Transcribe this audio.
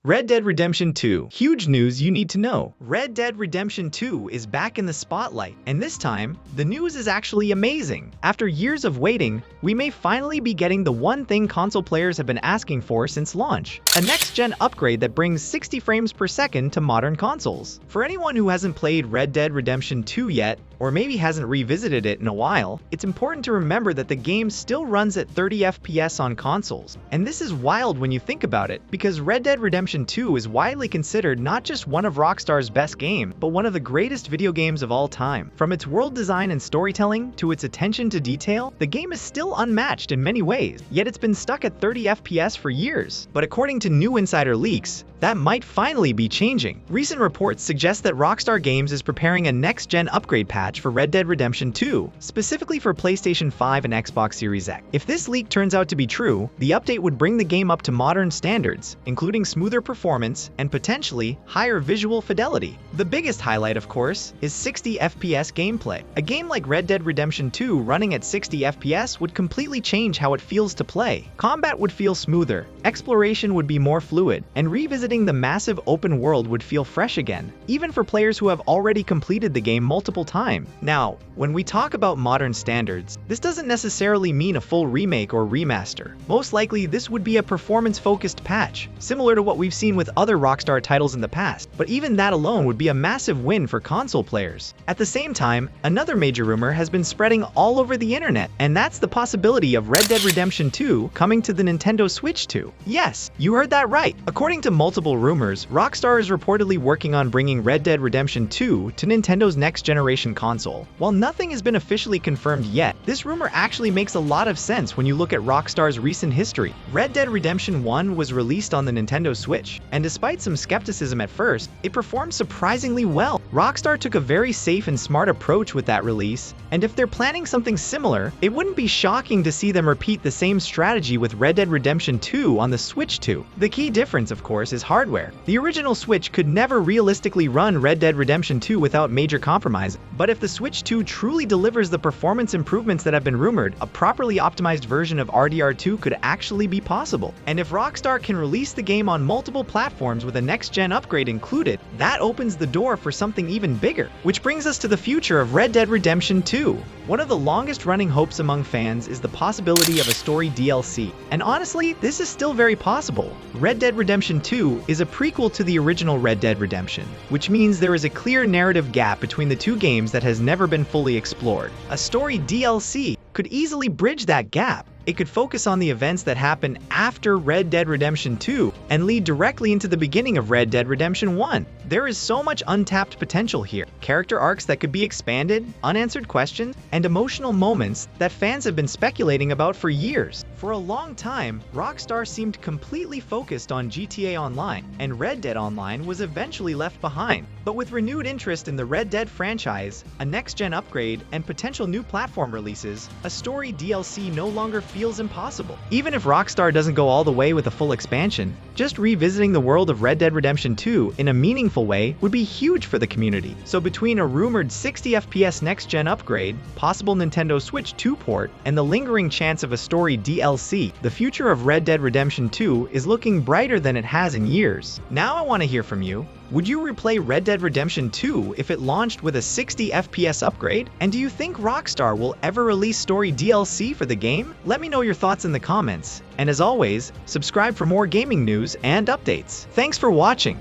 Red Dead Redemption 2. Huge news you need to know. Red Dead Redemption 2 is back in the spotlight, and this time, the news is actually amazing. After years of waiting, we may finally be getting the one thing console players have been asking for since launch. A next-gen upgrade that brings 60 frames per second to modern consoles. For anyone who hasn't played Red Dead Redemption 2 yet, or maybe hasn't revisited it in a while, it's important to remember that the game still runs at 30 FPS on consoles. And this is wild when you think about it, because Red Dead Redemption 2 is widely considered not just one of Rockstar's best games, but one of the greatest video games of all time. From its world design and storytelling to its attention to detail, the game is still unmatched in many ways, yet it's been stuck at 30 FPS for years. But according to new insider leaks, that might finally be changing. Recent reports suggest that Rockstar Games is preparing a next-gen upgrade patch for Red Dead Redemption 2, specifically for PlayStation 5 and Xbox Series X. If this leak turns out to be true, the update would bring the game up to modern standards, including smoother performance and potentially higher visual fidelity. The biggest highlight, of course, is 60 FPS gameplay. A game like Red Dead Redemption 2 running at 60 FPS would completely change how it feels to play. Combat would feel smoother, exploration would be more fluid, and revisiting the massive open world would feel fresh again, even for players who have already completed the game multiple times. Now, when we talk about modern standards, this doesn't necessarily mean a full remake or remaster. Most likely, this would be a performance-focused patch, similar to what we've seen with other Rockstar titles in the past, but even that alone would be a massive win for console players. At the same time, another major rumor has been spreading all over the internet, and that's the possibility of Red Dead Redemption 2 coming to the Nintendo Switch 2. Yes, you heard that right. According to multiple rumors, Rockstar is reportedly working on bringing Red Dead Redemption 2 to Nintendo's next-generation console. While nothing has been officially confirmed yet, this rumor actually makes a lot of sense when you look at Rockstar's recent history. Red Dead Redemption 1 was released on the Nintendo Switch, and despite some skepticism at first, it performed surprisingly well. Rockstar took a very safe and smart approach with that release, and if they're planning something similar, it wouldn't be shocking to see them repeat the same strategy with Red Dead Redemption 2 on the Switch 2. The key difference, of course, is hardware. The original Switch could never realistically run Red Dead Redemption 2 without major compromise, but if the Switch 2 truly delivers the performance improvements that have been rumored, a properly optimized version of RDR2 could actually be possible. And if Rockstar can release the game on multiple platforms with a next-gen upgrade included, that opens the door for something even bigger. Which brings us to the future of Red Dead Redemption 2. One of the longest-running hopes among fans is the possibility of a story DLC, and honestly, this is still very possible. Red Dead Redemption 2 is a prequel to the original Red Dead Redemption, which means there is a clear narrative gap between the two games that has never been fully explored. A story DLC could easily bridge that gap. It could focus on the events that happen after Red Dead Redemption 2 and lead directly into the beginning of Red Dead Redemption 1. There is so much untapped potential here. Character arcs that could be expanded, unanswered questions, and emotional moments that fans have been speculating about for years. For a long time, Rockstar seemed completely focused on GTA Online, and Red Dead Online was eventually left behind. But with renewed interest in the Red Dead franchise, a next-gen upgrade, and potential new platform releases, a story DLC no longer feels impossible. Even if Rockstar doesn't go all the way with a full expansion, just revisiting the world of Red Dead Redemption 2 in a meaningful way would be huge for the community. So between a rumored 60 FPS next-gen upgrade, possible Nintendo Switch 2 port, and the lingering chance of a story DLC, the future of Red Dead Redemption 2 is looking brighter than it has in years. Now I want to hear from you. Would you replay Red Dead Redemption 2 if it launched with a 60 FPS upgrade? And do you think Rockstar will ever release story DLC for the game? Let me know your thoughts in the comments. And as always, subscribe for more gaming news and updates. Thanks for watching.